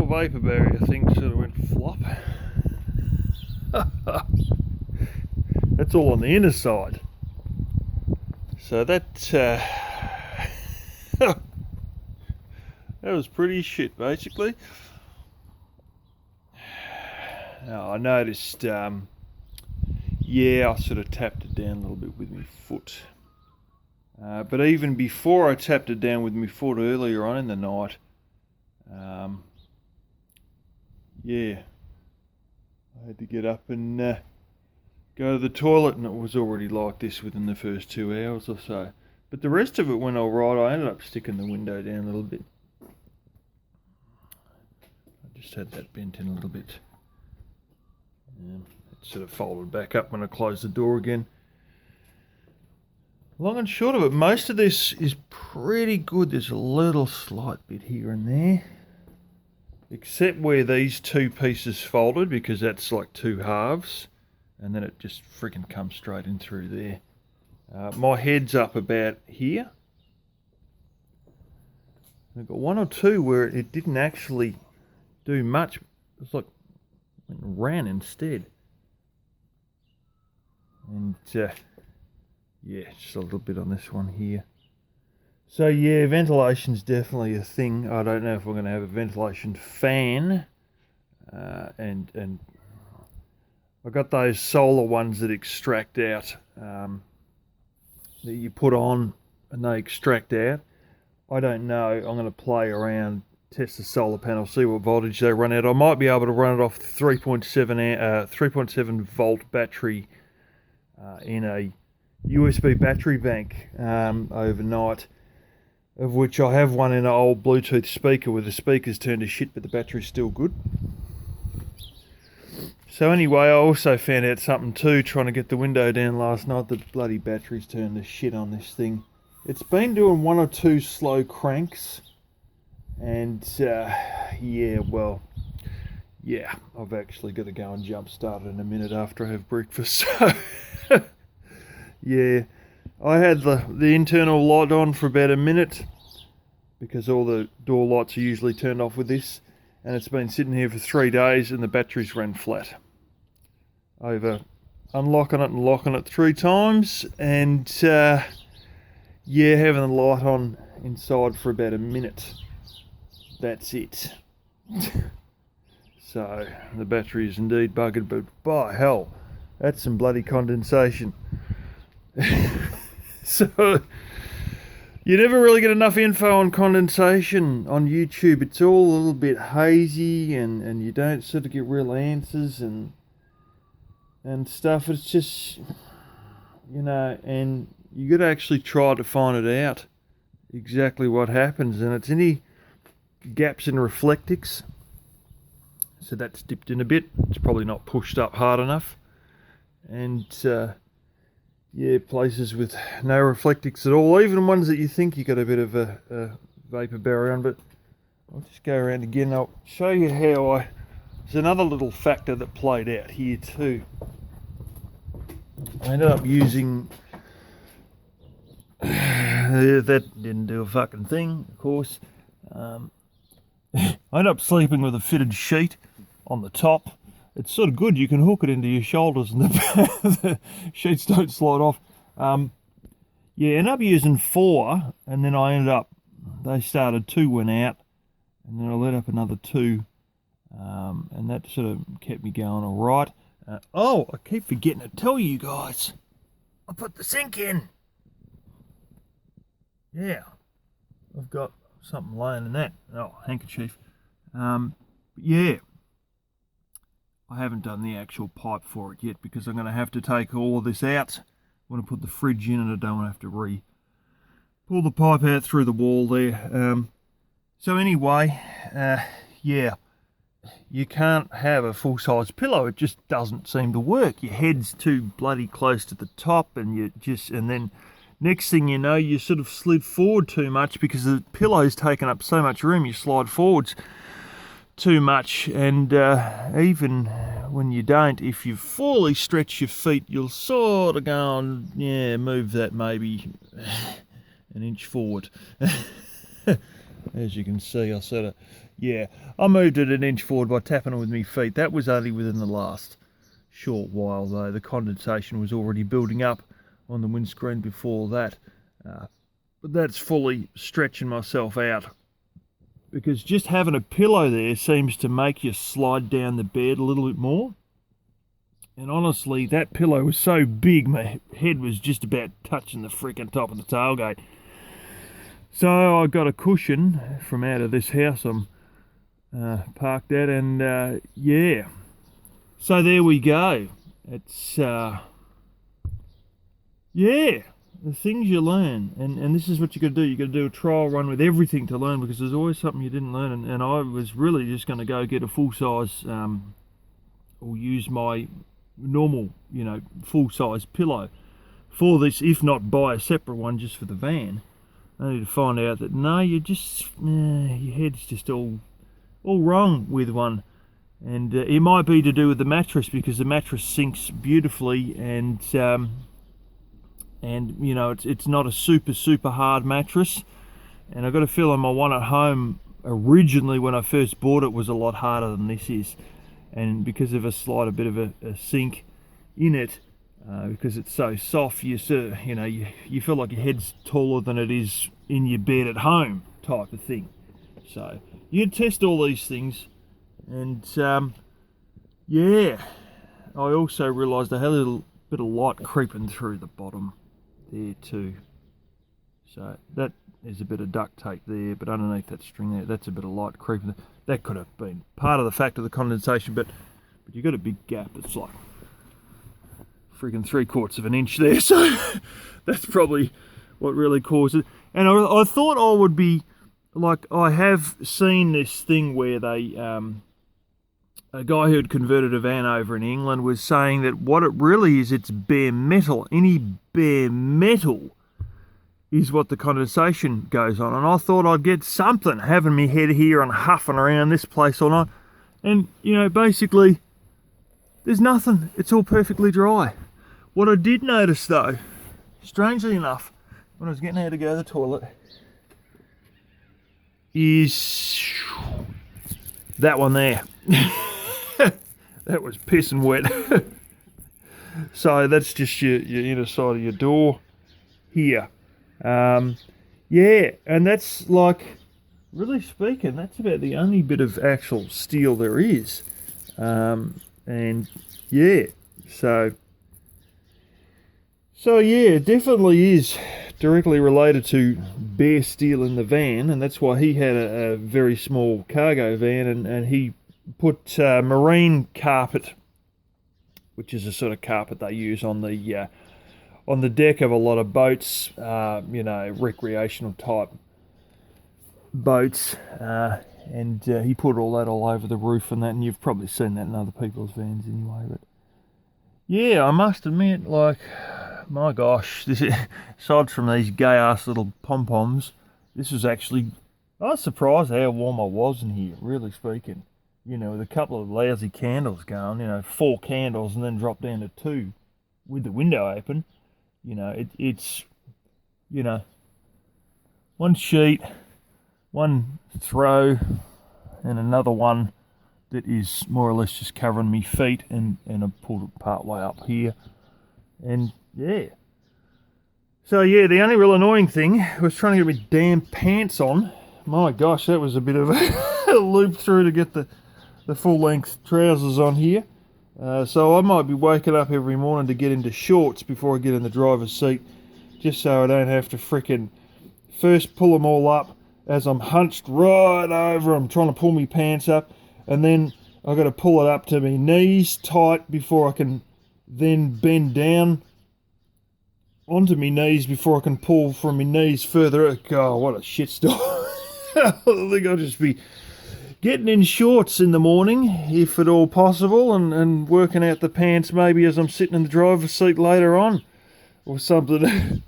little vapor barrier thing sort of went flop. That's all on the inner side. So that that was pretty shit, basically. Now, I noticed, yeah, I sort of tapped it down a little bit with my foot. But even before I tapped it down with my foot earlier on in the night, yeah, I had to get up and go to the toilet, and it was already like this within the first 2 hours or so. But the rest of it went all right. I ended up sticking the window down a little bit. I just had that bent in a little bit. It sort of folded back up when I closed the door again. Long and short of it, most of this is pretty good. There's a little slight bit here and there, except where these two pieces folded, because that's like two halves, and then it just freaking comes straight in through there. My head's up about here. I've got one or two where it didn't actually do much. It was like it ran instead. And yeah, just a little bit on this one here. So yeah, ventilation's definitely a thing. I don't know if we're going to have a ventilation fan. And I got those solar ones that extract out, that you put on and they extract out. I don't know. I'm going to play around, test the solar panel, see what voltage they run out. I might be able to run it off 3.7 volt battery in a USB battery bank overnight, of which I have one in an old Bluetooth speaker where the speaker's turned to shit but the battery's still good. So anyway, I also found out something too, trying to get the window down last night. The bloody battery's turned to shit on this thing. It's been doing one or two slow cranks, and yeah, well, yeah, I've actually got to go and jump start it in a minute after I have breakfast. So yeah, I had the internal light on for about a minute, because all the door lights are usually turned off with this, and it's been sitting here for 3 days and the batteries ran flat. Over unlocking it and locking it 3 times, and yeah, having the light on inside for about a minute. That's it. So the battery is indeed buggered, but by hell, that's some bloody condensation. So you never really get enough info on condensation on YouTube. It's all a little bit hazy, and you don't sort of get real answers and stuff. It's just, you know, and you got to actually try to find it out exactly what happens, and it's any gaps in reflectix. So that's dipped in a bit. It's probably not pushed up hard enough, and yeah, places with no reflectix at all, even ones that you think you got a bit of a vapor barrier on. But I'll just go around again. I'll show you how there's another little factor that played out here too. I ended up using that didn't do a fucking thing, of course. I ended up sleeping with a fitted sheet on the top. It's sort of good. You can hook it into your shoulders and the sheets don't slide off. Yeah, ended up using 4, and then they started 2 went out, and then I let up another 2, and that sort of kept me going all right. Oh, I keep forgetting to tell you guys, I put the sink in. Yeah, I've got something laying in that. Oh, handkerchief. Yeah. I haven't done the actual pipe for it yet, because I'm going to have to take all of this out. I want to put the fridge in, and I don't want to have to pull the pipe out through the wall there. So anyway, yeah, you can't have a full-size pillow. It just doesn't seem to work. Your head's too bloody close to the top, and and then next thing you know, you sort of slid forward too much because the pillow's taken up so much room. You slide forwards too much, and even when you don't, if you fully stretch your feet, you'll sort of go and, yeah, move that maybe an inch forward. as you can see, I sort of, yeah, I moved it an inch forward by tapping it with my feet. That was only within the last short while though. The condensation was already building up on the windscreen before that. But that's fully stretching myself out, because just having a pillow there seems to make you slide down the bed a little bit more. And honestly, that pillow was so big, my head was just about touching the freaking top of the tailgate. So I got a cushion from out of this house I'm parked at, and yeah. So there we go. It's, yeah, the things you learn. And this is what you got to do. You got to do a trial run with everything to learn, because there's always something you didn't learn. And I was really just going to go get a full-size, or use my normal, full-size pillow for this, if not buy a separate one just for the van. Only to find out that no, your head's just all wrong with one. And it might be to do with the mattress, because the mattress sinks beautifully, and it's not a super hard mattress. And I've got a feeling my one at home originally, when I first bought it, was a lot harder than this is. And because of a bit of a sink in it, because it's so soft, you feel like your head's taller than it is in your bed at home, type of thing. So you test all these things, and yeah, I also realised I had a little bit of light creeping through the bottom there too. So that is a bit of duct tape there, but underneath that string there, that's a bit of light creeping. That could have been part of the fact of the condensation, but you've got a big gap. It's like freaking 3/4 of an inch there, so that's probably what really caused it. And I thought I would be, like, I have seen this thing where they, a guy who had converted a van over in England was saying that what it really is, it's bare metal. Any bare metal is what the condensation goes on. And I thought I'd get something, having me head here and huffing around this place all night. And, basically, there's nothing. It's all perfectly dry. What I did notice though, strangely enough, when I was getting out to go to the toilet, is that one there. That was pissing wet. So that's just your inner side of your door here. Yeah, and that's, like, really speaking, that's about the only bit of actual steel there is. And yeah, so yeah, it definitely is directly related to bare steel in the van, and that's why he had a very small cargo van, and he put marine carpet, which is a sort of carpet they use on the deck of a lot of boats, recreational type boats, and he put all that all over the roof and that, and you've probably seen that in other people's vans anyway. But yeah, I must admit, like, my gosh, this is, aside from these gay ass little pom-poms, this was actually, I was surprised how warm I was in here, really speaking. With a couple of lousy candles going, 4 candles, and then drop down to 2 with the window open. It's one sheet, one throw, and another one that is more or less just covering me feet, and I pulled it part way up here. And yeah. So yeah, the only real annoying thing was trying to get my damn pants on. My gosh, that was a bit of a loop through to get the full-length trousers on here. So I might be waking up every morning to get into shorts before I get in the driver's seat, just so I don't have to frickin' first pull them all up as I'm hunched right over. I'm trying to pull my pants up, and then I've got to pull it up to my knees tight before I can then bend down onto my knees before I can pull from my knees further. Oh, what a shitstorm. I think I'll just be getting in shorts in the morning, if at all possible, and working out the pants maybe as I'm sitting in the driver's seat later on, or something.